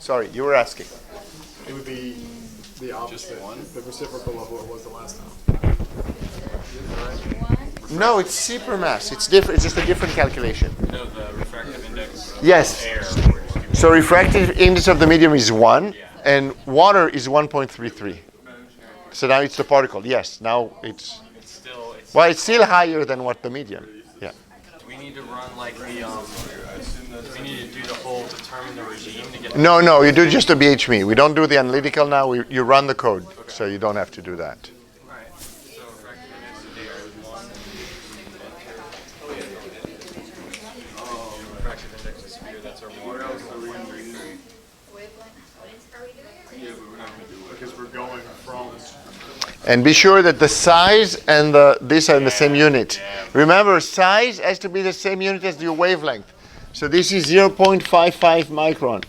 Sorry, you were asking. It would be the opposite, the reciprocal of what it was the last time. No, it's C per mass. It's different. It's just a different calculation. No, the refractive index. Yes. Air. So refractive index of the medium is 1, and water is 1.33. So now it's the particle. Yes. Now it's. Well, it's still higher than what the medium. Yeah. Do we need to run like the? Do we need to do the whole determine the regime to get? No. You do just the BHME. We don't do the analytical now. You run the code, so you don't have to do that. Right. So refractive index of air is 1. Refractive index of sphere. That's our water. Because we're going from. And be sure that the size and this are in the same unit. Remember, size has to be the same unit as your wavelength. So this is 0.55 micron.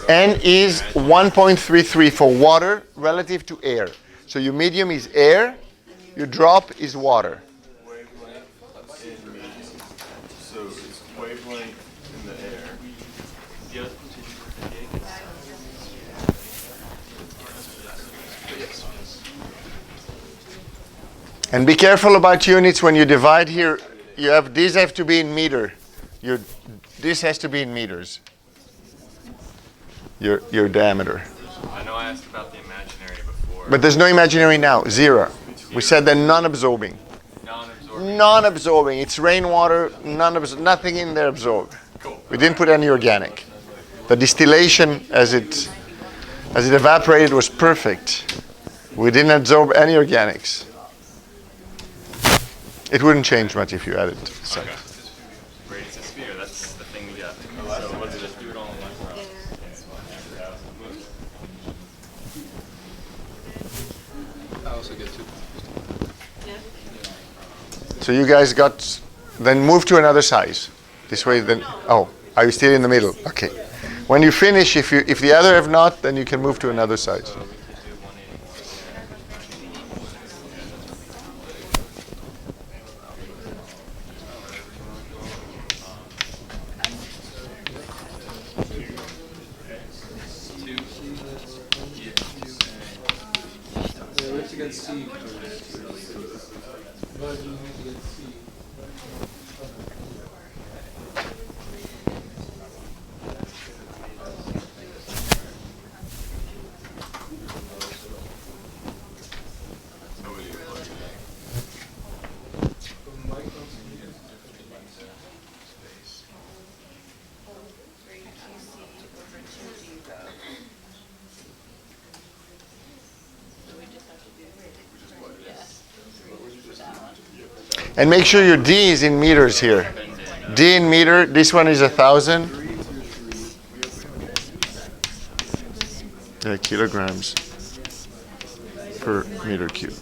N is 1.33 for water relative to air. So your medium is air, your drop is water. So it's wavelength in the air. And be careful about units when you divide here. These have to be in meter. This has to be in meters. Your diameter. I know I asked about the imaginary before. But there's no imaginary now. 0. We said they're non-absorbing. Non-absorbing. Non-absorbing. It's rainwater. Nothing in there absorbed. Cool. We didn't put any organic. The distillation as it evaporated was perfect. We didn't absorb any organics. It wouldn't change much if you added to the site. Okay. Radius of sphere. That's the thing we got. So let's just do it all in one round. I also get 2. So you guys got, then move to another size. This way then, oh, are you still in the middle? Okay. When you finish, if the other have not, then you can move to another size. And make sure your D is in meters here. D in meter, this one is 1,000. Kilograms per meter cube.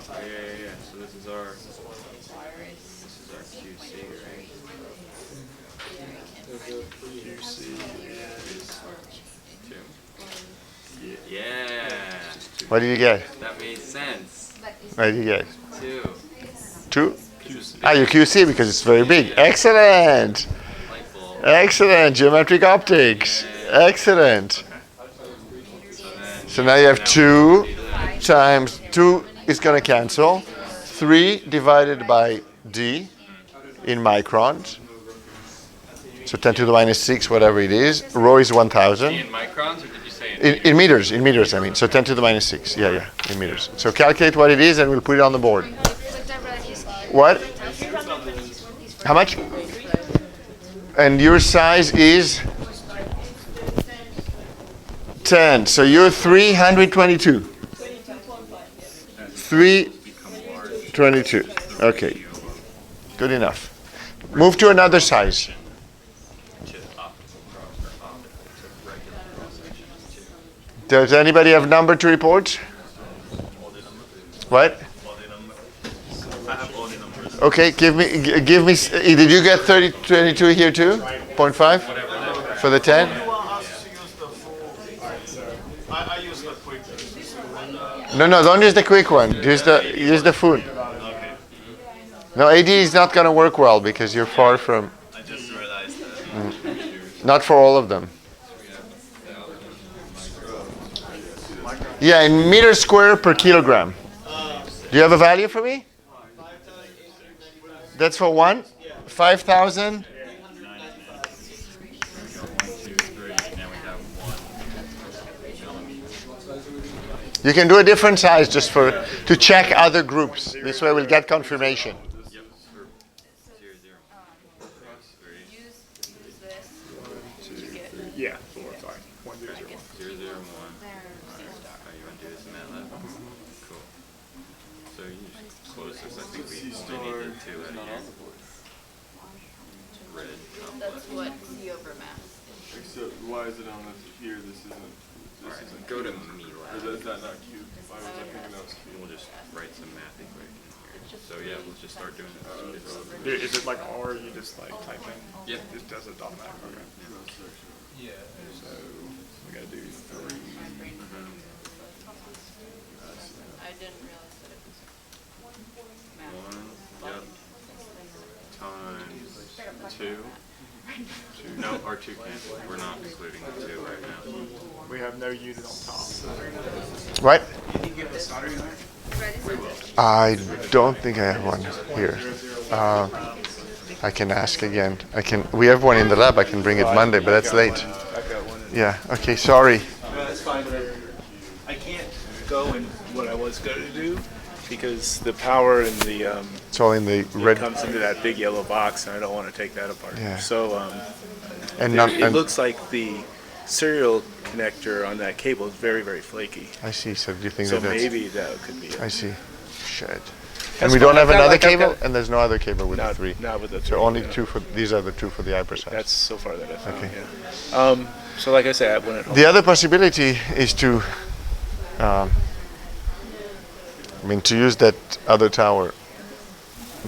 Yeah. So this is our QC, right? QC is 2. Yeah. What did you get? That made sense. What did you get? 2. 2? QC. Ah, you QC because it's very big. Excellent. Light bulb. Excellent. Geometric optics. Excellent. So now you have 2 times 2 is going to cancel. 3 divided by D in microns. So 10 to the minus 6, whatever it is. Rho is 1,000. In microns, or did you say In meters, I mean. So 10 to the minus 6. Yeah, in meters. So calculate what it is and we'll put it on the board. What? How much? And your size is 10. So you're 322. 322. Okay. Good enough. Move to another size. Does anybody have number to report? What? Okay, give me. Did you get 22 here too? 0.5 for the 10? I use the quick. No, don't use the quick one. Use the food. No, AD is not going to work well because you're far from. I just realized that. Not for all of them. Yeah, in meters square per kilogram. Do you have a value for me? That's for one? 5,000? You can do a different size just to check other groups. This way we'll get confirmation. Yeah, 4, sorry. 1, 0, 0, 1. 0, 0, 1. Oh, you want to do this in MATLAB? Cool. So you just close this. I think we only need the 2 at the end. Red. That's what C over mass. So why is it on this here? This isn't. Alright, go to me Is that not cube? Why was I thinking that was cube? We'll just write some math equation here. So yeah, let's just start doing this. Is it like R, you just like type in? Yeah. It just does it automatically. Okay. Yeah. So we gotta do 3. I didn't realize that it was math. 1, yep, times 2. No, our 2 can't. We're not including the 2 right now. We have no unit on top. What? I don't think I have one here. I can ask again. We have one in the lab. I can bring it Monday, but that's late. Yeah. Okay. Sorry. That's fine. I can't go in what I was going to do because the power and the It's all in the red. comes into that big yellow box, and I don't want to take that apart. Yeah. So And it looks like the serial connector on that cable is very, very flaky. I see. So do you think So that that's? maybe that could be it. I see. Shit. And That's we don't fine. have I've got- another like, I've cable, got- and there's no other cable with the Not, 3. not with the 3. So only yeah. 2 for these are the 2 for the hypersized. That's so far that I found. Okay. Yeah. So like I said, I went at home. The other possibility is to, to use that other tower,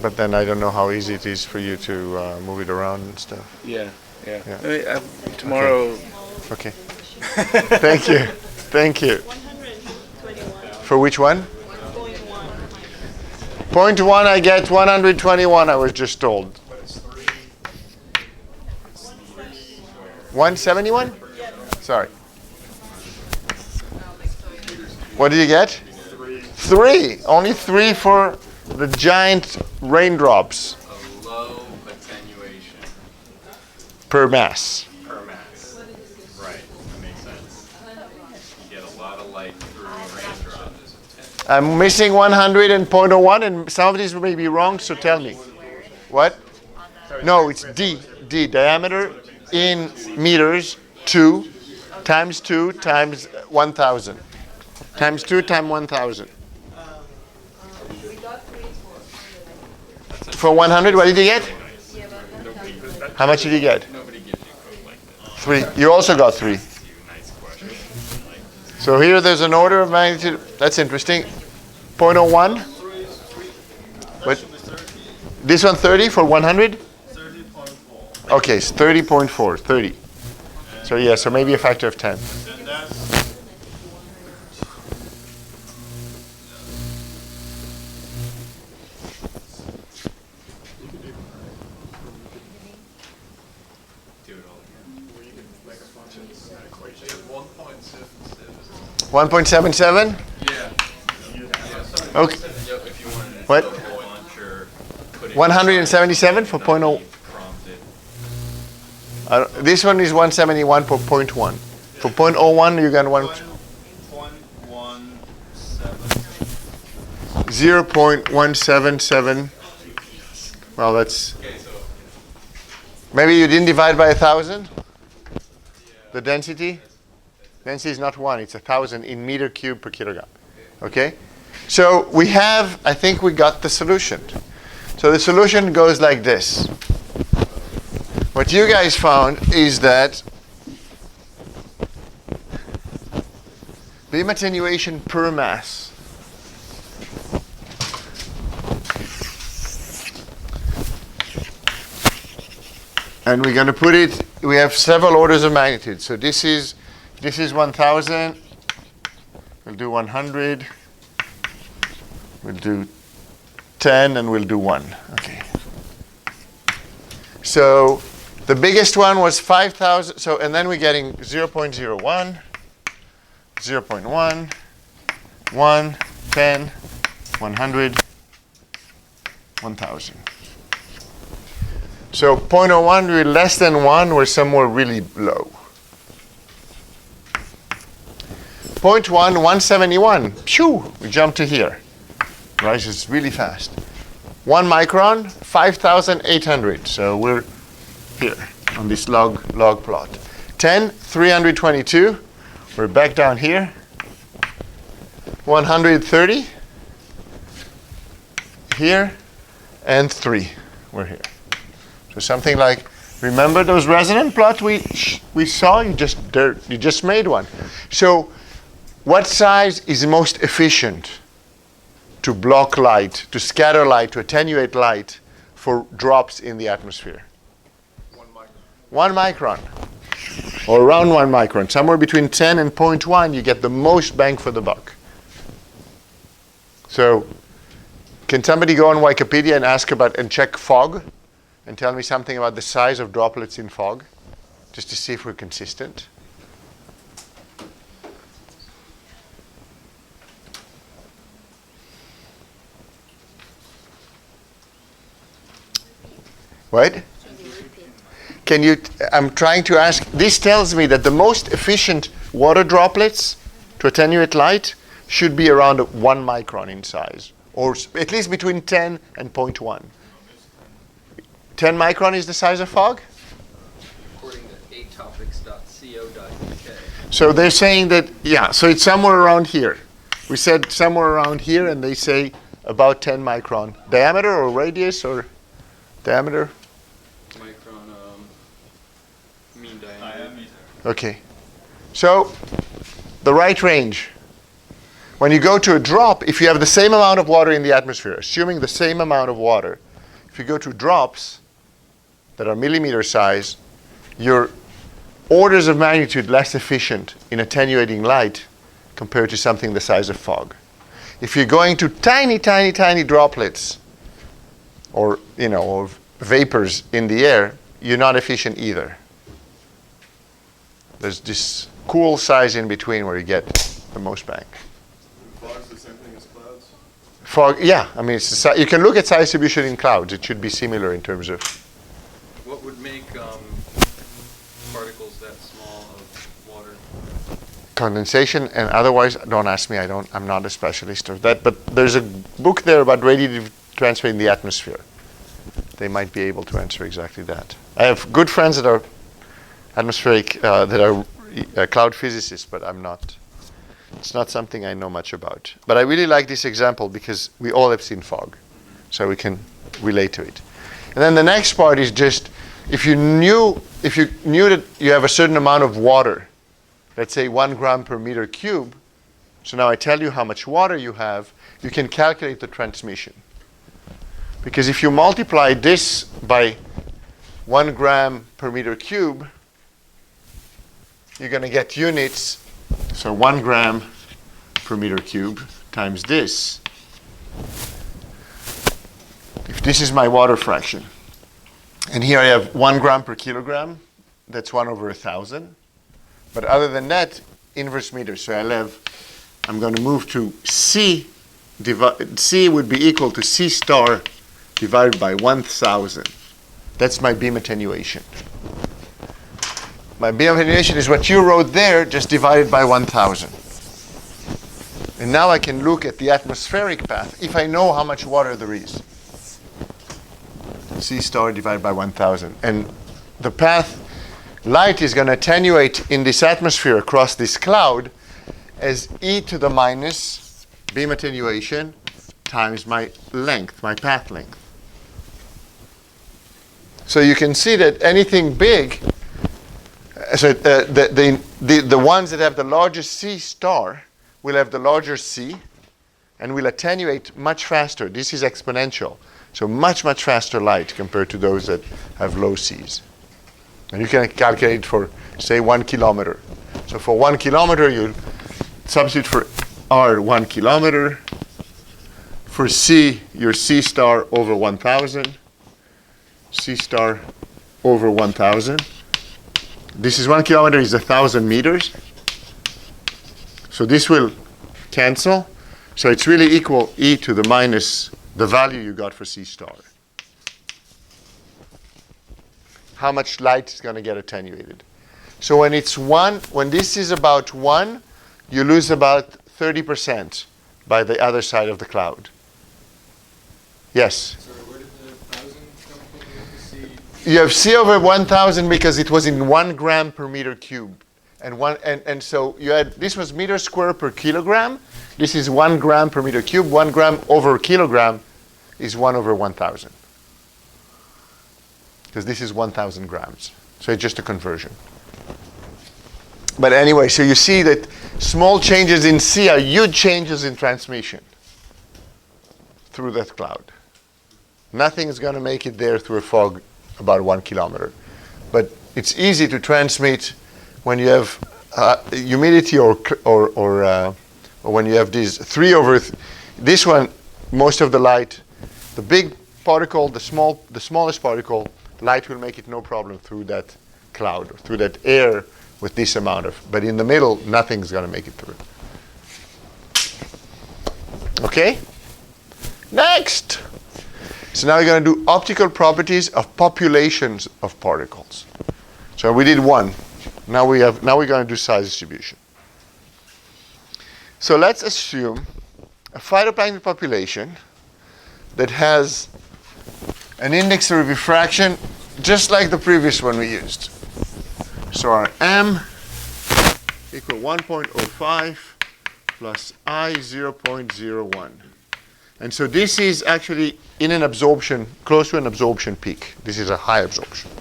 but then I don't know how easy it is for you to move it around and stuff. Yeah. Yeah. I mean, tomorrow. Okay. Thank you. Thank you. 121. For which one? Point 1, I get 121. I was just told. 171? Sorry. What did you get? 3. Only 3 for the giant raindrops A low attenuation per mass. per mass. Right, that makes sense. You get a lot of light through raindrops. I'm missing 100 and 0.01, and some of these may be wrong, so tell me. What? No, it's D. Diameter in meters, 2 times 1,000. Times 2 times 1,000. For 100, what did you get? How much did you get? Nobody gives you code like this. 3. You also got 3. Nice question. So here there's an order of magnitude. That's interesting. 0.01. What? This one 30 for 100? 30.4. Okay, it's 30.4. 30. So yeah, so maybe a factor of 10. And that's. Do it all again. 1.77? Yeah. Okay. If you wanted to What? do a whole bunch or put it 177 for inside, 0.0. prompted. This one is 171 for 0.1. For 0.01, you got 0.177. Well, that's. Maybe you didn't divide by 1,000? The density? Density is not 1, it's 1,000 in meter cube per kilogram. Okay? So we have, I think we got the solution. So the solution goes like this. What you guys found is that beam attenuation per mass and we're going to put it, we have several orders of magnitude. So this is This is 1,000. We'll do 100. We'll do 10, and we'll do 1. Okay. So the biggest one was 5,000. So, and then we're getting 0.01, 0.1, 1, 10, 100, 1,000. So 0.01, we're less than 1, we're somewhere really low. 0.1, 171. Phew, we jump to here. Rises really fast. 1 micron, 5,800. So we're here on this log plot. 10, 322. We're back down here. 130. Here. And 3. We're here. So something like, remember those resonant plots we saw? You just made one. So what size is most efficient to block light, to scatter light, to attenuate light for drops in the atmosphere? 1 micron. Or around 1 micron. Somewhere between 10 and 0.1, you get the most bang for the buck. So can somebody go on Wikipedia and ask about and check fog and tell me something about the size of droplets in fog, just to see if we're consistent? What? Can you, I'm trying to ask, this tells me that the most efficient water droplets to attenuate light should be around 1 micron in size, or at least between 10 and 0.1. 10 micron is the size of fog? According to atopics.co.uk. So they're saying that, yeah, so it's somewhere around here. We said somewhere around here, and they say about 10 micron. Diameter or radius or diameter? Micron, mean diameter. Okay. So the right range. When you go to a drop, if you have the same amount of water in the atmosphere, assuming the same amount of water, if you go to drops that are millimeter size, you're orders of magnitude less efficient in attenuating light compared to something the size of fog. If you're going to tiny, tiny, tiny droplets, or or vapors in the air, you're not efficient either. There's this cool size in between where you get the most bang. Fog's the same thing as clouds? Fog, yeah. I mean, you can look at size distribution in clouds. It should be similar in terms of. What would make particles that small of water? Condensation, and otherwise, don't ask me. I'm not a specialist of that. But there's a book there about radiative transfer in the atmosphere. They might be able to answer exactly that. I have good friends that are atmospheric, that are cloud physicists, but I'm not. It's not something I know much about. But I really like this example because we all have seen fog, so we can relate to it. And then the next part is just if you knew that you have a certain amount of water, let's say 1 gram per meter cube. So now I tell you how much water you have. You can calculate the transmission. Because if you multiply this by 1 gram per meter cube, you're going to get units. So 1 gram per meter cube times this. If this is my water fraction. And here I have 1 gram per kilogram. That's 1 over 1,000. But other than that, inverse meters. So I'm going to move to C. C would be equal to C star divided by 1,000. That's my beam attenuation. My beam attenuation is what you wrote there, just divided by 1,000. And now I can look at the atmospheric path if I know how much water there is. C star divided by 1,000. And the path, light is going to attenuate in this atmosphere across this cloud as e to the minus beam attenuation times my length, my path length. So you can see that anything big, so the ones that have the largest C star will have the larger C and will attenuate much faster. This is exponential. So much, much faster light compared to those that have low Cs. And you can calculate for, say, 1 kilometer. So for 1 kilometer, you substitute for R 1 kilometer. For C, your C star over 1,000. C star over 1,000. This is 1 kilometer is 1,000 meters. So this will cancel. So it's really equal E to the minus the value you got for C star. How much light is going to get attenuated. So when it's 1, when this is about 1, you lose about 30% by the other side of the cloud. Yes? Sorry, where did the 1,000 come from? The You have C over 1,000 because it was in 1 gram per meter cube. And so you had, this was meter square per kilogram. This is 1 gram per meter cube. 1 gram over kilogram is 1 over 1,000. Because this is 1,000 grams. So it's just a conversion. But anyway, so you see that small changes in C are huge changes in transmission through that cloud. Nothing is going to make it there through a fog about 1 kilometer. But it's easy to transmit when you have humidity or when you have these 3 over, this one, most of the light, the big particle, the smallest particle, light will make it no problem through that cloud, or through that air with this amount of, but in the middle, nothing's going to make it through. Okay? Next! So now we're going to do optical properties of populations of particles. So we did 1. Now we're going to do size distribution. So let's assume a phytoplankton population that has an index of refraction just like the previous one we used. So our M equal 1.05 plus I 0.01. And so this is actually in an absorption, close to an absorption peak. This is a high absorption.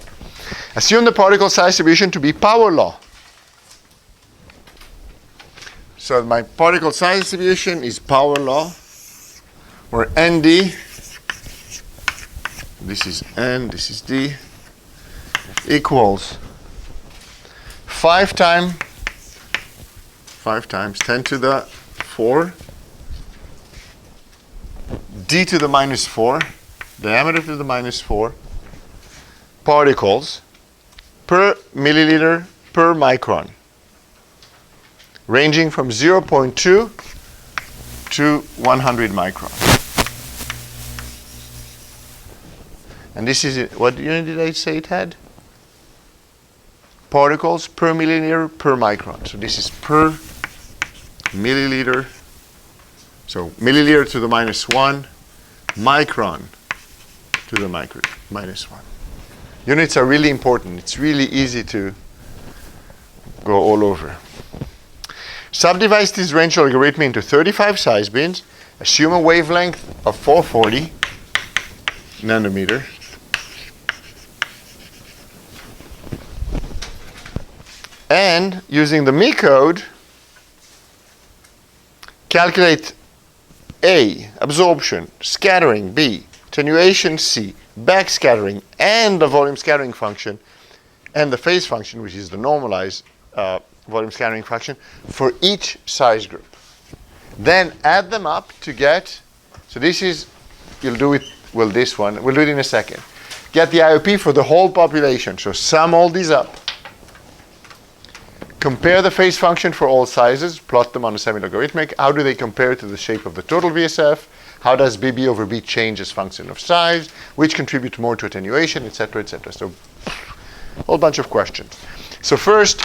Assume the particle size distribution to be power law. So my particle size distribution is power law, where ND, this is N, this is D, equals 5 times 10 to the 4, D to the minus 4, diameter to the minus 4, particles per milliliter per micron, ranging from 0.2 to 100 micron. And this is it. What unit did I say it had? Particles per milliliter per micron. So this is per milliliter. So milliliter to the minus 1, micron to the minus 1. Units are really important. It's really easy to go all over. Subdivide this range logarithm into 35 size bins. Assume a wavelength of 440 nanometer. And using the Me code, calculate A, absorption, scattering, B, attenuation, C, backscattering, and the volume scattering function, and the phase function, which is the normalized volume scattering function, for each size group. Then add them up to get, so this is, you'll do it, well, this one, we'll do it in a second. Get the IOP for the whole population. So sum all these up. Compare the phase function for all sizes, plot them on a semi-logarithmic. How do they compare to the shape of the total VSF? How does BB over B change as function of size? Which contribute more to attenuation, etc., etc. So a whole bunch of questions. So first,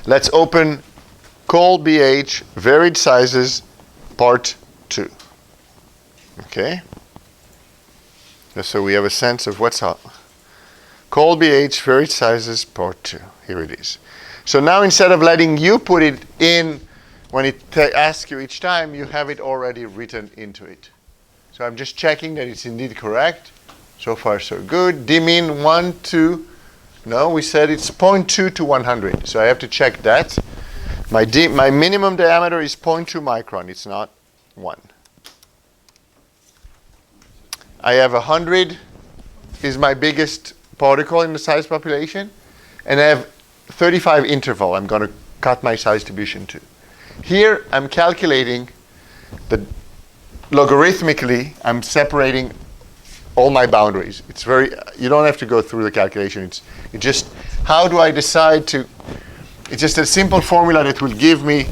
let's open Col BH, varied sizes, part 2. Okay? Just so we have a sense of what's up. Col BH, varied sizes, part 2. Here it is. So now instead of letting you put it in when it asks you each time, you have it already written into it. So I'm just checking that it's indeed correct. So far, so good. D mean 1 to, no, we said it's 0.2 to 100. So I have to check that. My minimum diameter is 0.2 micron. It's not 1. I have 100 is my biggest particle in the size population. And I have 35 interval. I'm going to cut my size distribution to. Here I'm calculating the logarithmically, I'm separating all my boundaries. It's very, you don't have to go through the calculation. It's just, how do I decide to, it's just a simple formula that will give me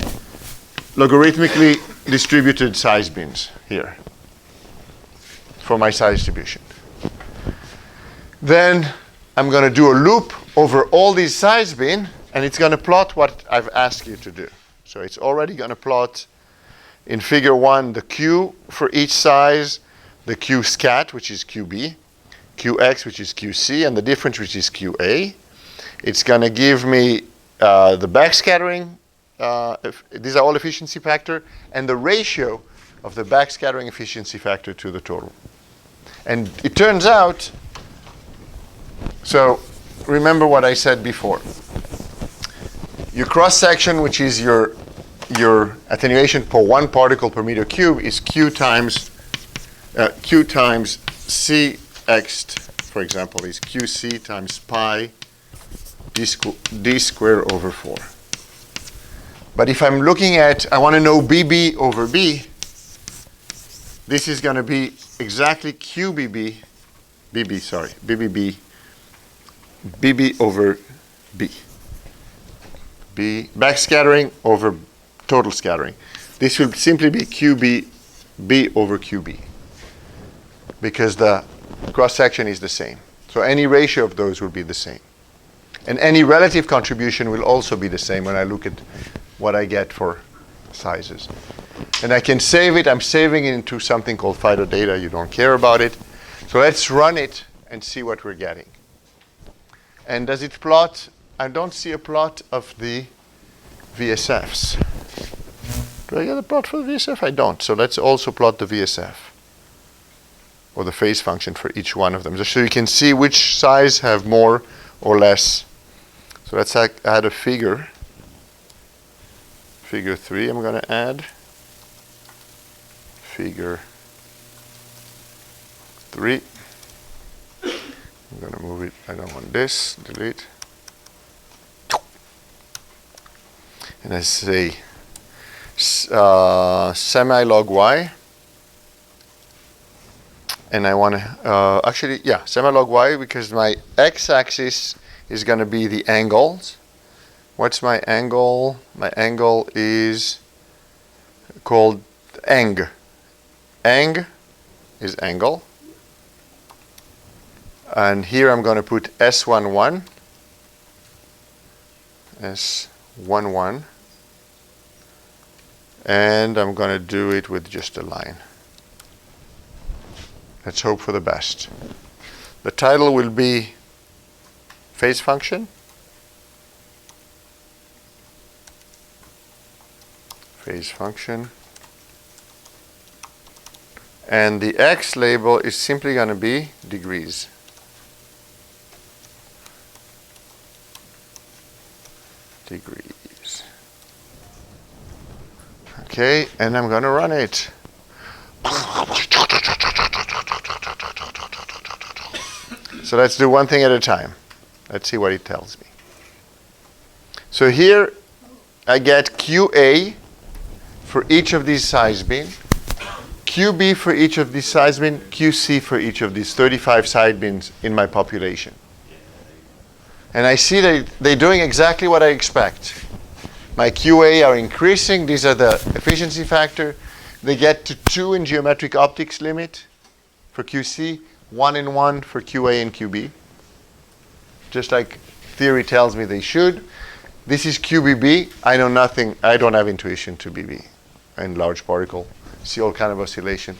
logarithmically distributed size bins here for my size distribution. Then I'm going to do a loop over all these size bins, and it's going to plot what I've asked you to do. So it's already going to plot in figure 1 the Q for each size, the Q scat, which is QB, QX, which is QC, and the difference, which is QA. It's going to give me the backscattering. These are all efficiency factor, and the ratio of the backscattering efficiency factor to the total. And it turns out, so remember what I said before. Your cross section, which is your attenuation per 1 particle per meter cube, is Q times Cx, for example, is QC times pi d squared over 4. But if I'm looking at, I want to know BB over B, this is going to be exactly QBB, BB over B. B backscattering over total scattering. This will simply be QB B over QB because the cross section is the same. So any ratio of those will be the same. And any relative contribution will also be the same when I look at what I get for sizes. And I can save it. I'm saving it into something called FIDO data. You don't care about it. So let's run it and see what we're getting. And does it plot? I don't see a plot of the VSFs. Do I get a plot for the VSF? I don't. So let's also plot the VSF, or the phase function for each one of them, just so you can see which size have more or less. So let's add a figure. Figure 3 I'm going to add. Figure 3. I'm going to move it. I don't want this. Delete. And I say semi-log y. And I want to, actually, yeah, semi-log y, because my x-axis is going to be the angles. What's my angle? My angle is called ang. Ang is angle. And here I'm going to put S11. S11. And I'm going to do it with just a line. Let's hope for the best. The title will be phase function. Phase function. And the X label is simply going to be degrees. Degrees. Okay, and I'm going to run it. So let's do one thing at a time. Let's see what it tells me. So here I get QA for each of these size bins, QB for each of these size bins, QC for each of these 35 side bins in my population. And I see that they're doing exactly what I expect. My QA are increasing. These are the efficiency factor. They get to 2 in geometric optics limit for QC, 1 in 1 for QA and QB. Just like theory tells me they should. This is QBB. I know nothing. I don't have intuition to BB and large particle. See all kind of oscillation.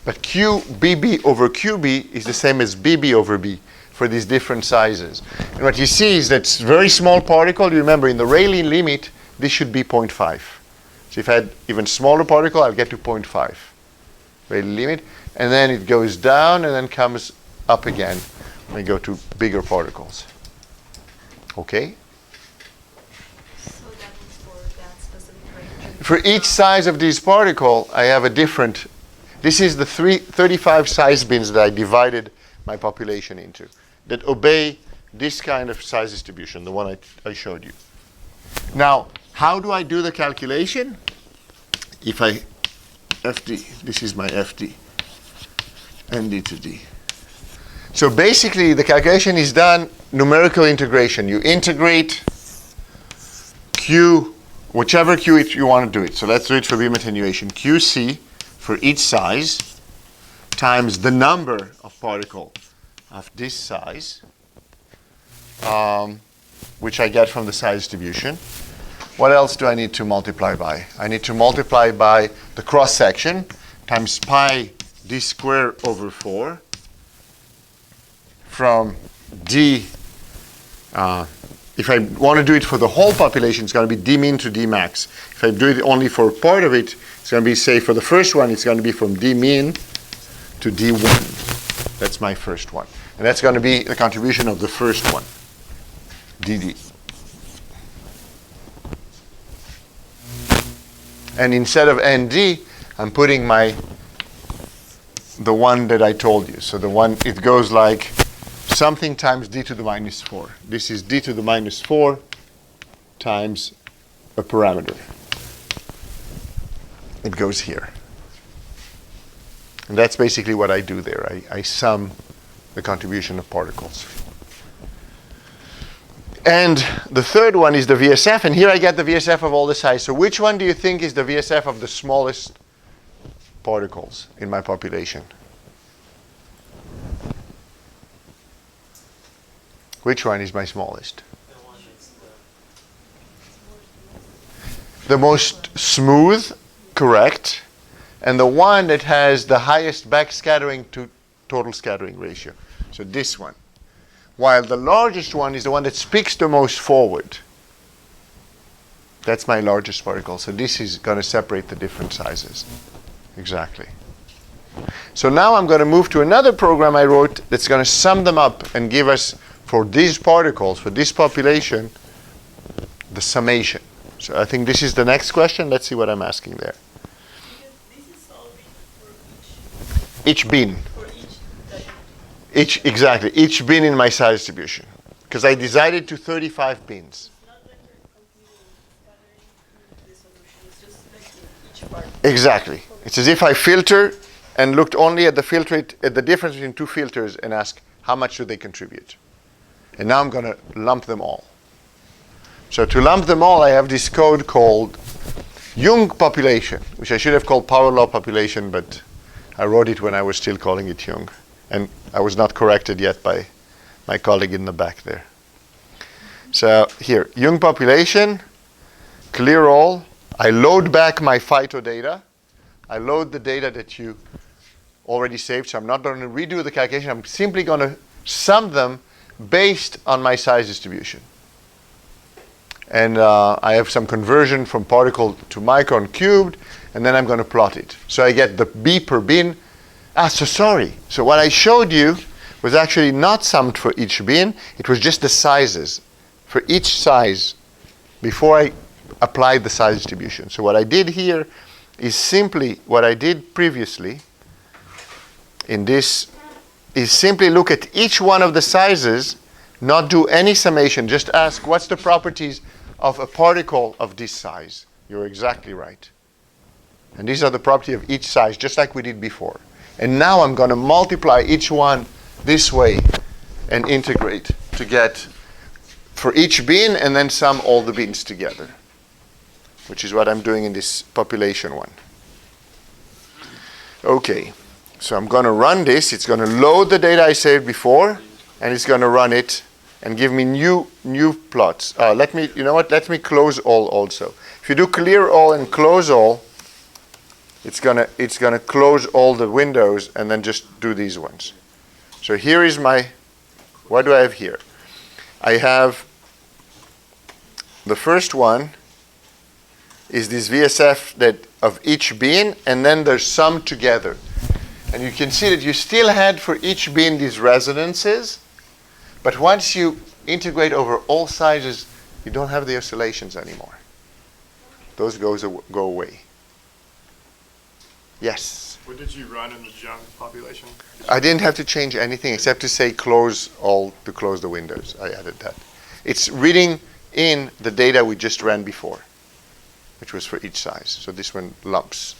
But QBB over QB is the same as BB over B for these different sizes. And what you see is that very small particle. You remember in the Rayleigh limit, this should be 0.5. So if I had even smaller particle, I'll get to 0.5. Rayleigh limit. And then it goes down and then comes up again when we go to bigger particles. Okay? So that means for that specific range. For each size of this particle, I have a different. This is the 35 size bins that I divided my population into, that obey this kind of size distribution, the one I showed you. Now, how do I do the calculation? If I FD, this is my FD, ND to D. So basically, the calculation is done numerical integration. You integrate Q, whichever Q you want to do it. So let's do it for beam attenuation. QC for each size times the number of particle of this size, which I get from the size distribution. What else do I need to multiply by? I need to multiply by the cross section times pi d squared over 4 from d. If I want to do it for the whole population, it's going to be d min to d max. If I do it only for part of it, it's going to be, say, for the first one, it's going to be from d min to d1. That's my first one. And that's going to be the contribution of the first one, dd. And instead of nd, I'm putting the one that I told you. So the one, it goes like something times d to the minus 4. This is d to the minus 4 times a parameter. It goes here. And that's basically what I do there. I sum the contribution of particles. And the third one is the VSF, and here I get the VSF of all the size. So which one do you think is the VSF of the smallest particles in my population? Which one is my smallest? The most smooth, correct, and the one that has the highest backscattering to total scattering ratio. So this one. While the largest one is the one that speaks the most forward. That's my largest particle. So this is going to separate the different sizes. Exactly. So now I'm going to move to another program I wrote that's going to sum them up and give us, for these particles, for this population, the summation. So I think this is the next question. Let's see what I'm asking there. This is solving for Each bin. for each Exactly. Each bin in my size distribution. Because I decided to 35 bins. not like you're computing scattering the solution. It's just like each part. Exactly. It's as if I filter and looked only at the filter rate, at the difference between two filters, and ask how much do they contribute. And now I'm going to lump them all. So to lump them all, I have this code called Young population, which I should have called power law population, but I wrote it when I was still calling it Young. And I was not corrected yet by my colleague in the back there. So here, Young population, clear all. I load back my phyto data. I load the data that you already saved, so I'm not going to redo the calculation. I'm simply going to sum them based on my size distribution. And I have some conversion from particle to micron cubed, and then I'm going to plot it. So I get the B per bin. So what I showed you was actually not summed for each bin. It was just the sizes for each size before I applied the size distribution. So what I did here is simply what I did previously in this is simply look at each one of the sizes, not do any summation, just ask what's the properties of a particle of this size. You're exactly right. And these are the property of each size, just like we did before. And now I'm going to multiply each one this way and integrate to get for each bin and then sum all the bins together, which is what I'm doing in this population one. Okay, so I'm going to run this. It's going to load the data I saved before, and it's going to run it and give me new plots. Let me close all also. If you do clear all and close all, it's gonna close all the windows and then just do these ones. So here is what do I have here? I have the first one is this VSF that of each bin, and then they're summed together. And you can see that you still had for each bin these resonances, but once you integrate over all sizes, you don't have the oscillations anymore. Those go away. Yes? What did you run in the Young population? I didn't have to change anything except to say close all to close the windows. I added that. It's reading in the data we just ran before, which was for each size. So this one lumps.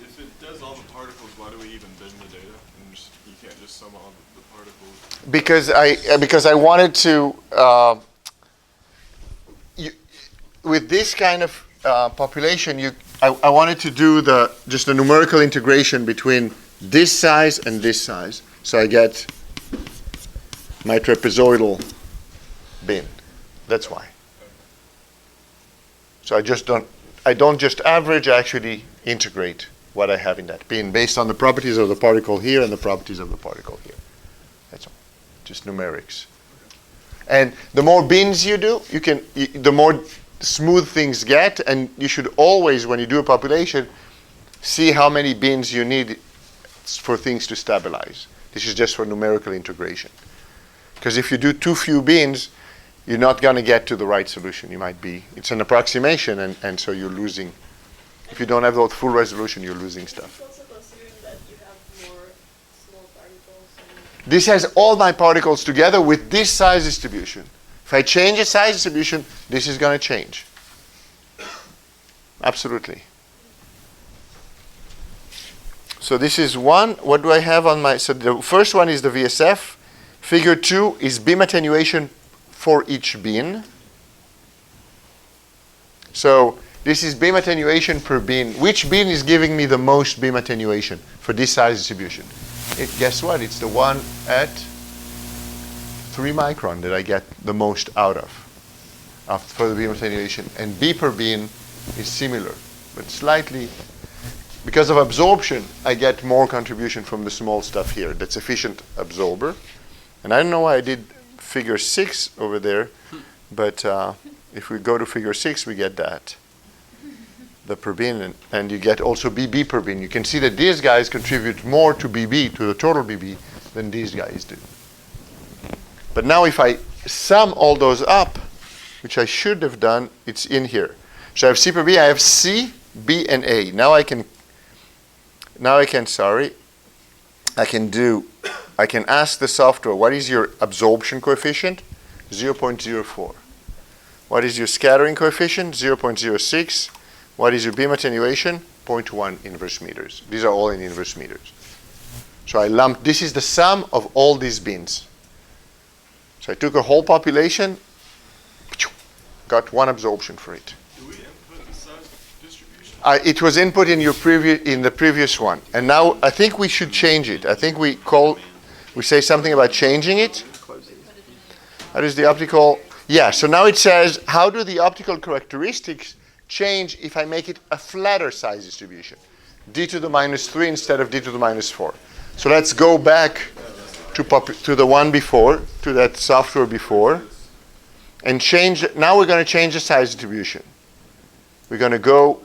If it does all the particles, why do we even bin the data? And you can't just sum all the particles. Because I wanted to with this kind of population, I wanted to do just a numerical integration between this size and this size, so I get my trapezoidal bin. That's why. So I don't just average, I actually integrate what I have in that bin based on the properties of the particle here and the properties of the particle here. That's all. Just numerics. And the more bins you do, the more smooth things get, and you should always, when you do a population, see how many bins you need for things to stabilize. This is just for numerical integration. Because if you do too few bins, you're not going to get to the right solution. It's an approximation, and so you're losing. If you don't have the full resolution, you're losing stuff. Also considering that you have more small particles. This has all my particles together with this size distribution. If I change the size distribution, this is going to change. Absolutely. So this is one. What do I have on my... So the first one is the VSF. Figure 2 is beam attenuation for each bin. So this is beam attenuation per bin. Which bin is giving me the most beam attenuation for this size distribution? Guess what? It's the one at 3 micron that I get the most out of for the beam attenuation. And B per bin is similar, but slightly. Because of absorption, I get more contribution from the small stuff here. That's efficient absorber. And I don't know why I did figure 6 over there, but if we go to figure 6, we get that. The per bin, and you get also BB per bin. You can see that these guys contribute more to BB, to the total BB, than these guys do. But now if I sum all those up, which I should have done, it's in here. So I have C per B, I have C, B, and A. Now I can ask the software, what is your absorption coefficient? 0.04. What is your scattering coefficient? 0.06. What is your beam attenuation? 0.1 inverse meters. These are all in inverse meters. So I lumped, this is the sum of all these bins. So I took a whole population, got one absorption for it. Do we input the size distribution? It was input in the previous one, and now I think we should change it. I think we say something about changing it. How does the optical? Yeah. So now it says, how do the optical characteristics change if I make it a flatter size distribution, d to the minus 3 instead of d to the minus 4? So let's go back to the one before, to that software before, and change. Now we're going to change the size distribution. We're going to go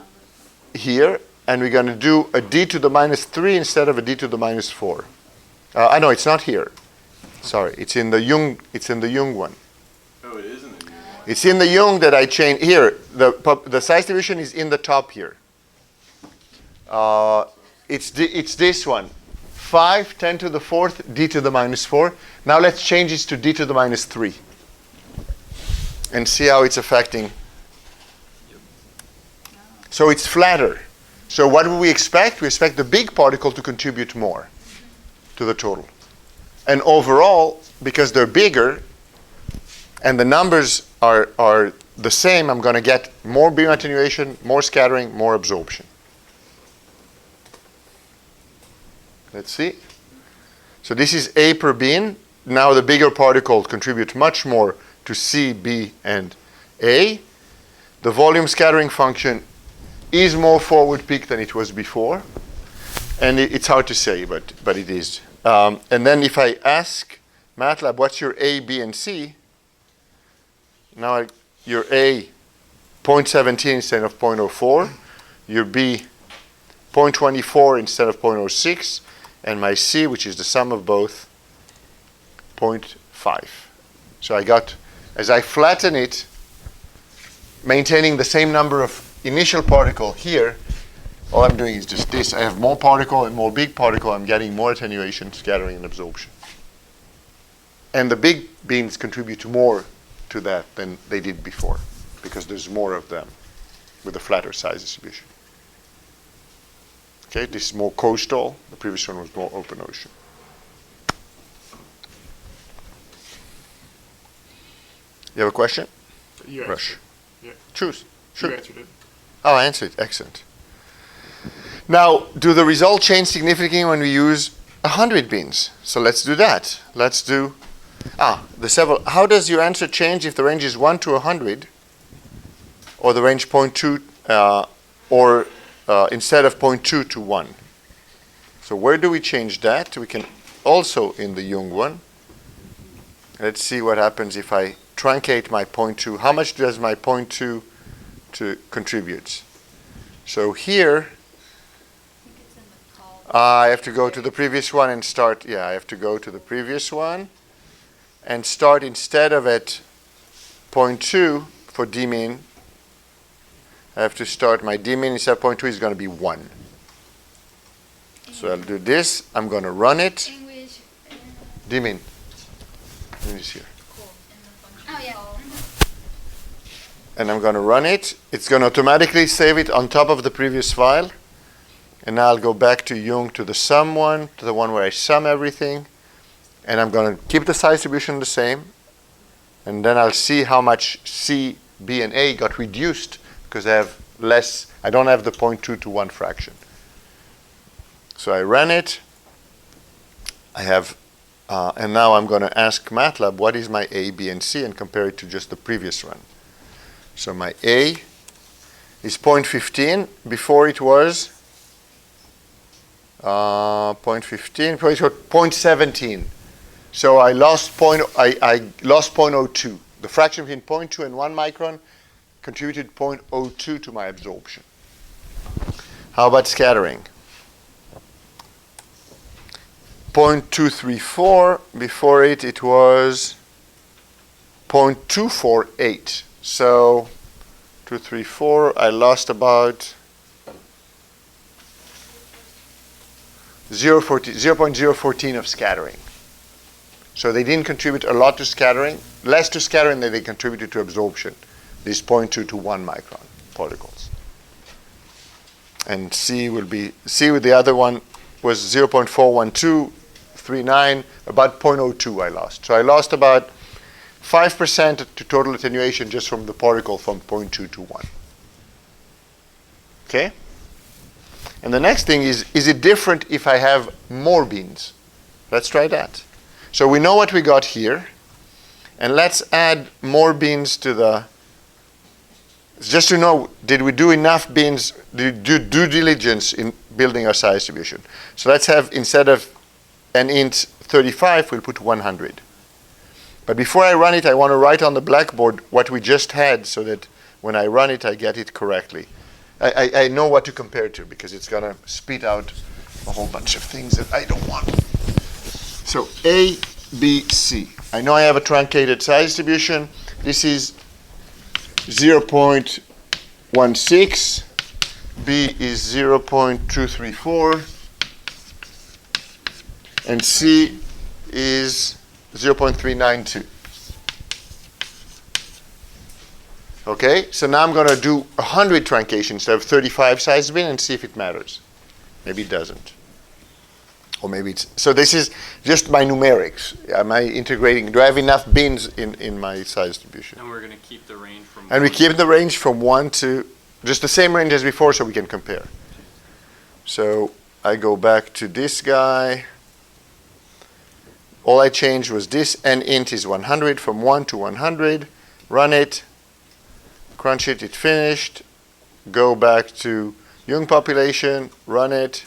here, and we're going to do a d to the minus 3 instead of a d to the minus 4. I know it's not here. Sorry, it's in the Jung. It's in the Jung one. Oh, it is in the new one. It's in the Jung that I changed here. The size distribution is in the top here. It's this one. 5, 10 to the 4th, d to the minus 4. Now let's change this to d to the minus 3. And see how it's affecting. So it's flatter. So what do we expect? We expect the big particle to contribute more to the total. And overall, because they're bigger and the numbers are the same, I'm going to get more beam attenuation, more scattering, more absorption. Let's see. So this is A per bin. Now the bigger particle contributes much more to C, B, and A. The volume scattering function is more forward peak than it was before. And it's hard to say, but it is. And then if I ask MATLAB, what's your A, B, and C? Now your A, 0.17 instead of 0.04. Your B, 0.24 instead of 0.06. And my C, which is the sum of both, 0.5. So I got, as I flatten it, maintaining the same number of initial particle here, all I'm doing is just this. I have more particle and more big particle. I'm getting more attenuation, scattering, and absorption. And the big bins contribute more to that than they did before, because there's more of them with a flatter size distribution. Okay, this is more coastal. The previous one was more open ocean. You have a question? You Rush. answered. Yeah. Choose. Sure. You answered it. Oh, I answered. Excellent. Now, do the results change significantly when we use 100 beans? So let's do that. Let's do the several. How does your answer change if the range is 1 to 100, or the range 0.2, or instead of 0.2 to 1? So where do we change that? We can also in the Jung one. Let's see what happens if I truncate my 0.2. How much does my 0.2 to contribute? So here, I have to go to the previous one and start. Yeah, I have to go to the previous one and start instead of at 0.2 for d min. I have to start my d min instead of 0.2 is going to be 1. So I'll do this. I'm going to run it. D min. Is here. Oh, yeah. And I'm going to run it. It's going to automatically save it on top of the previous file. And now I'll go back to Jung, to the sum one, to the one where I sum everything. And I'm going to keep the size distribution the same. And then I'll see how much C, B, and A got reduced because I have less. I don't have the 0.2 to 1 fraction. So I ran it. I have, and now I'm going to ask MATLAB what is my A, B, and C and compare it to just the previous run. So my A is 0.15. Before it was 0.15, it was 0.17. So I lost I lost 0.02. The fraction between 0.2 and 1 micron contributed 0.02 to my absorption. How about scattering? 0.234. Before it was 0.248. So 234, I lost about 0.014 of scattering. So they didn't contribute a lot to scattering, less to scattering than they contributed to absorption, these 0.2 to 1 micron particles. And C with the other one was 0.41239, about 0.02 I lost. So I lost about 5% to total attenuation just from the particle from 0.2 to 1. Okay? And the next thing is it different if I have more beans? Let's try that. So we know what we got here. And let's add more beans to the, just to know, did we do enough beans, did we do due diligence in building our size distribution? So let's have, instead of an int 35, we'll put 100. But before I run it, I want to write on the blackboard what we just had so that when I run it, I get it correctly. I know what to compare to because it's going to spit out a whole bunch of things that I don't want. So A, B, C. I know I have a truncated size distribution. This is 0.16. B is 0.234. And C is 0.392. Okay, so now I'm going to do 100 truncations instead of 35 size bin and see if it matters. Maybe it doesn't. Or maybe it's, so this is just my numerics. Am I integrating, do I have enough bins in my size distribution? And we're going to keep the range from And we keep the range from 1 to, just the same range as before so we can compare. So I go back to this guy. All I changed was this, and int is 100, from 1 to 100. Run it, crunch it, it finished. Go back to Jung population, run it.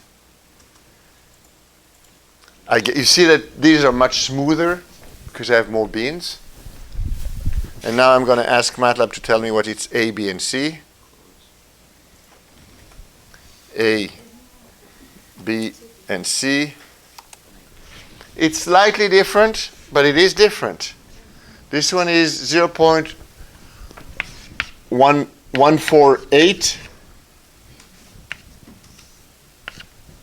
You see that these are much smoother because I have more beans. And now I'm going to ask MATLAB to tell me what it's A, B, and C. A, B, and C. It's slightly different, but it is different. This one is 0.148.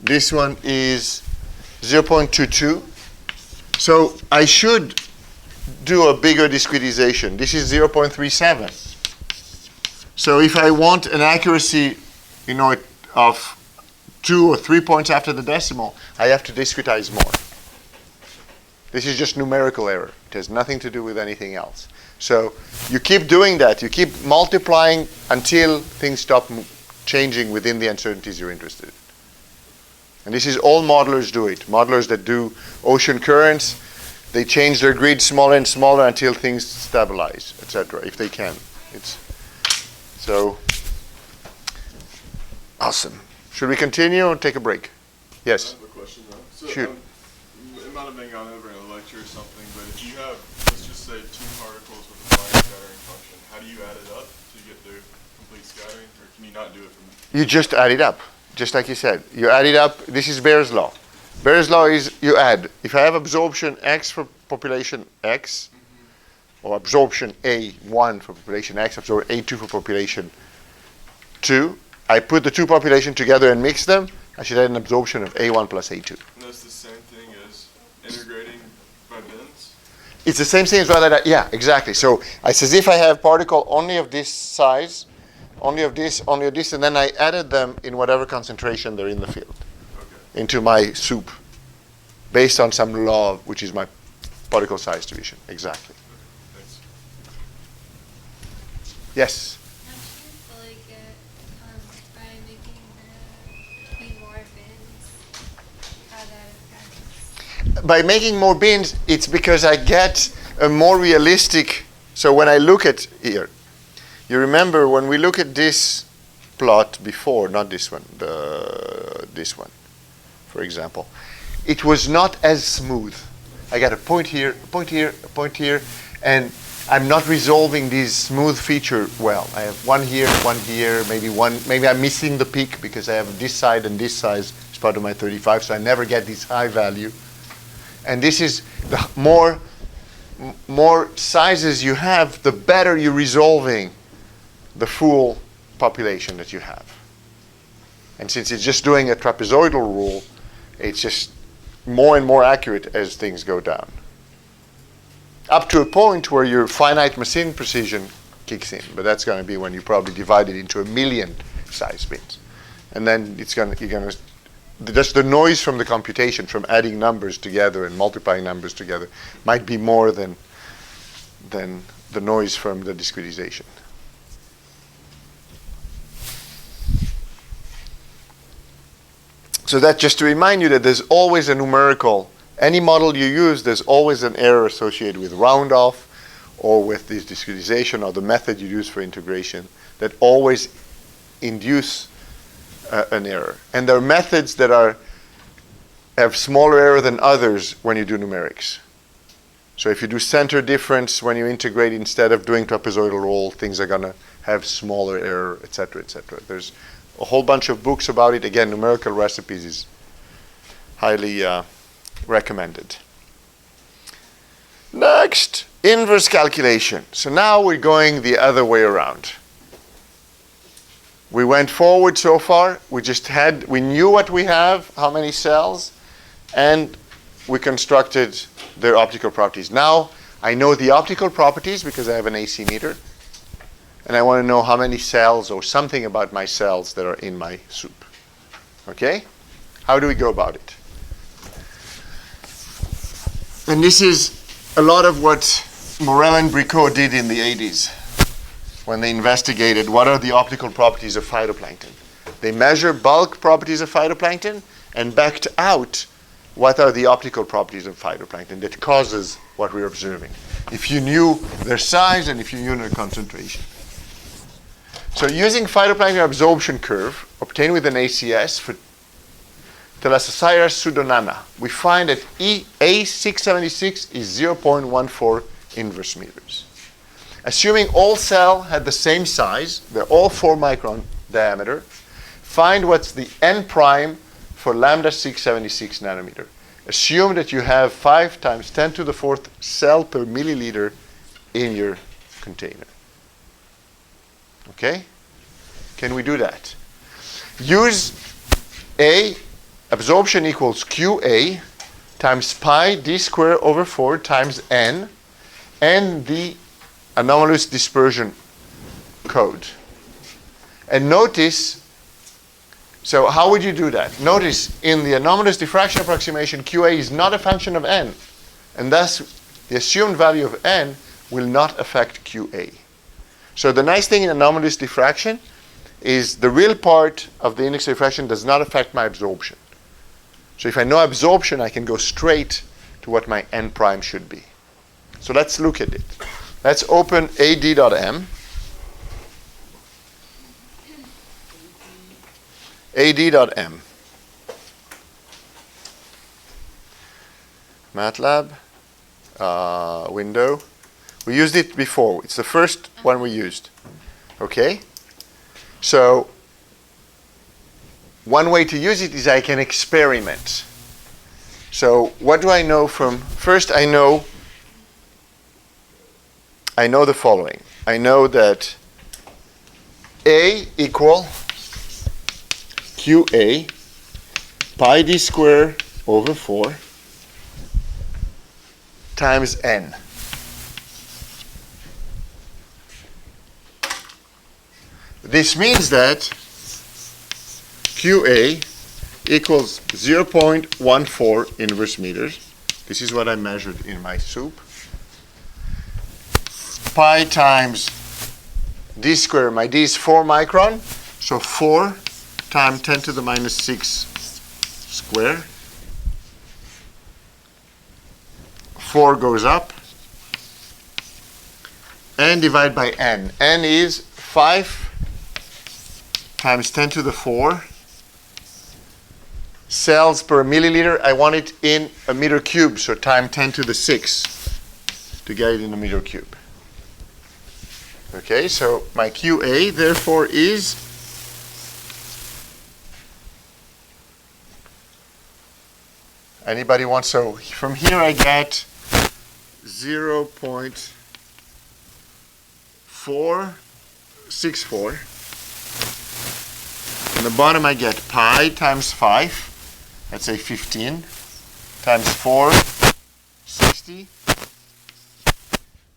This one is 0.22. So I should do a bigger discretization. This is 0.37. So if I want an accuracy, of 2 or 3 points after the decimal, I have to discretize more. This is just numerical error. It has nothing to do with anything else. So you keep doing that. You keep multiplying until things stop changing within the uncertainties you're interested in. And this is all modelers do it. Modelers that do ocean currents, they change their grid smaller and smaller until things stabilize, etc., if they can. So awesome. Should we continue or take a break? Yes. I have a question though. So, Shoot. It might have been gone over in a lecture or something, but if you have, let's just say, 2 particles with a fine scattering function, how do you add it up to get the complete scattering, or can you not do it from? You just add it up, just like you said. You add it up. This is Bayes' law. Bayes' law is you add. If I have absorption X for population X, or absorption A1 for population X, absorption A2 for population 2, I put the 2 populations together and mix them. I should add an absorption of A1 plus A2. And that's the same thing as integrating by bins? It's the same thing as well. Yeah, exactly. So it's as if I have particle only of this size, only of this, and then I added them in whatever concentration they're in the field, into my soup, based on some law, which is my particle size division. Exactly. Thanks. Yes? How do you fully get by making the more bins? How that affects? By making more bins, it's because I get a more realistic. So when I look at here, you remember when we look at this plot before, not this one, this one, for example, it was not as smooth. I got a point here, a point here, a point here, and I'm not resolving this smooth feature well. I have one here, maybe I'm missing the peak because I have this side and this size as part of my 35, so I never get this high value. And this is the more sizes you have, the better you're resolving the full population that you have. And since it's just doing a trapezoidal rule, it's just more and more accurate as things go down. Up to a point where your finite machine precision kicks in, but that's going to be when you probably divide it into 1 million size bits. And then just the noise from the computation, from adding numbers together and multiplying numbers together, might be more than the noise from the discretization. So that just to remind you that there's always a numerical, any model you use, there's always an error associated with round off or with this discretization or the method you use for integration that always induce an error. And there are methods that have smaller error than others when you do numerics. So if you do center difference when you integrate instead of doing trapezoidal roll, things are going to have smaller error, etc., etc. There's a whole bunch of books about it. Again, numerical recipes is highly recommended. Next, inverse calculation. So now we're going the other way around. We went forward so far. We knew what we have, how many cells, and we constructed their optical properties. Now I know the optical properties because I have an AC meter. And I want to know how many cells or something about my cells that are in my soup. Okay? How do we go about it? And this is a lot of what Morel and Bricot did in the 80s when they investigated what are the optical properties of phytoplankton. They measure bulk properties of phytoplankton and backed out what are the optical properties of phytoplankton that causes what we're observing. If you knew their size and if you knew their concentration. So using phytoplankton absorption curve obtained with an ACS for Thalassoceras pseudonana, we find that A676 is 0.14 inverse meters. Assuming all cells had the same size, they're all 4 micron diameter, find what's the n prime for lambda 676 nanometer. Assume that you have 5 times 10 to the 4th cell per milliliter in your container. Okay? Can we do that? Use A, absorption equals QA times pi d squared over 4 times n, and the anomalous dispersion code. And notice, so how would you do that? Notice in the anomalous diffraction approximation, QA is not a function of n, and thus the assumed value of n will not affect QA. So the nice thing in anomalous diffraction is the real part of the index of diffraction does not affect my absorption. So if I know absorption, I can go straight to what my n prime should be. So let's look at it. Let's open ad.m. ad.m. MATLAB window. We used it before. It's the first one we used. Okay? So one way to use it is I can experiment. So what do I know from, first I know the following. I know that A equal QA pi d squared over 4 times n. This means that QA equals 0.14 inverse meters. This is what I measured in my soup. Pi times d squared, my d is 4 micron, so 4 times 10 to the minus 6 squared. 4 goes up. And divide by n. N is 5 times 10 to the 4 cells per milliliter. I want it in a meter cube, so times 10 to the 6 to get it in a meter cube. Okay, so my QA therefore is anybody wants, so from here I get 0.464. On the bottom I get pi times 5, let's say 15, times 4, 60,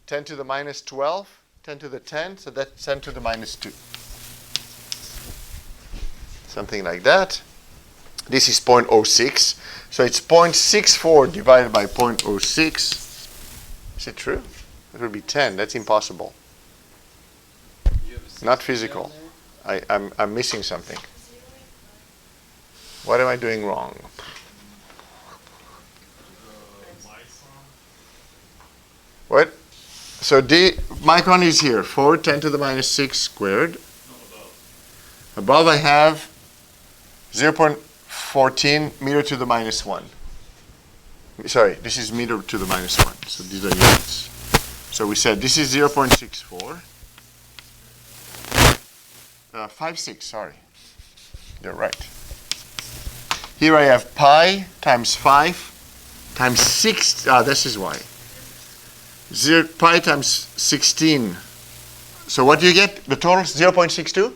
10 to the minus 12, 10 to the 10, so that's 10 to the minus 2. Something like that. This is 0.06, so it's 0.64 divided by 0.06. Is it true? It would be 10, that's impossible. Not physical. I'm missing something. What am I doing wrong? What? So d micron is here, 4 10 to the minus 6 squared. Above I have 0.14 meter to the minus 1. Sorry, this is meter to the minus 1. So these are units. So we said this is 0.64. 56, sorry. You're right. Here I have pi times 5 times 6. This is why. Pi times 16. So what do you get? The total is 0.62?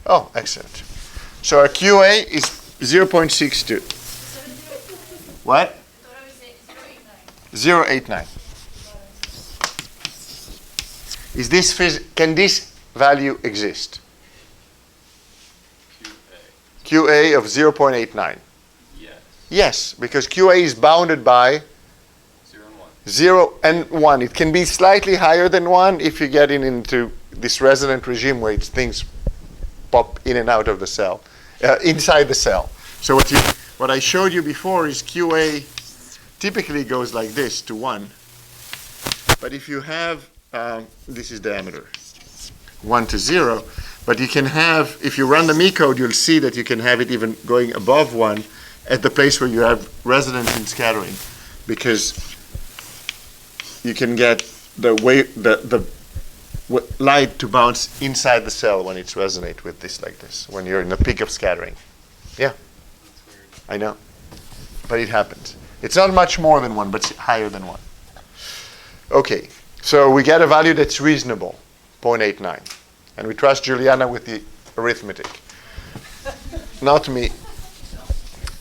Oh, excellent. So our QA is 0.62. What? 0.89. Is this can this value exist? QA of 0.89. Yes. Yes, because QA is bounded by 0 and 1. It can be slightly higher than 1 if you get into this resonant regime where things pop in and out of the cell, inside the cell. So what I showed you before is QA typically goes like this to 1. But if you have, this is diameter, 1 to 0, but you can have, if you run the me code, you'll see that you can have it even going above 1 at the place where you have resonance and scattering, because you can get the light to bounce inside the cell when it's resonate with this like this, when you're in the peak of scattering. Yeah, I know, but it happens. It's not much more than 1, but it's higher than 1. Okay, so we get a value that's reasonable, 0.89. And we trust Juliana with the arithmetic. Not me.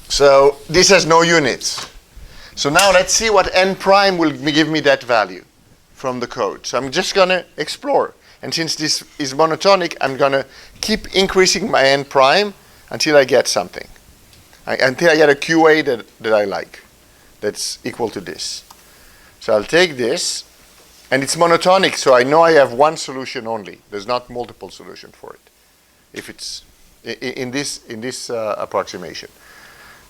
So this has no units. So now let's see what n prime will give me that value. from the code. So I'm just going to explore. And since this is monotonic, I'm going to keep increasing my n prime until I get something. Until I get a QA that I like, that's equal to this. So I'll take this, and it's monotonic, so I know I have one solution only. There's not multiple solutions for it, if it's in this approximation.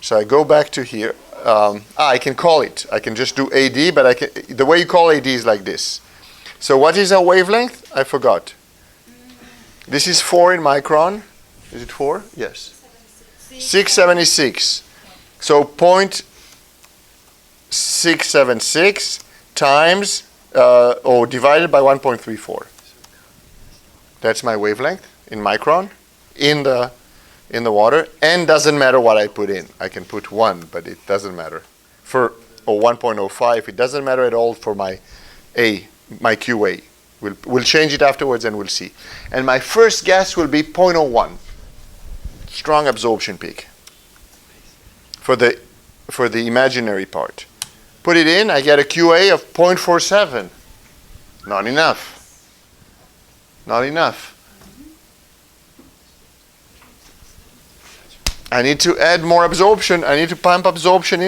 So I go back to here. I can call it. I can just do AD, but the way you call AD is like this. So what is our wavelength? I forgot. This is 4 in micron. Is it 4? Yes. 676. So 0.676 times or divided by 1.34. That's my wavelength in micron in the water. And doesn't matter what I put in. I can put 1, but it doesn't matter. Or 1.05, it doesn't matter at all for my QA. We'll change it afterwards and we'll see. And my first guess will be 0.01. Strong absorption peak for the imaginary part. Put it in, I get a QA of 0.47. Not enough. Not enough. I need to add more absorption. I need to pump absorption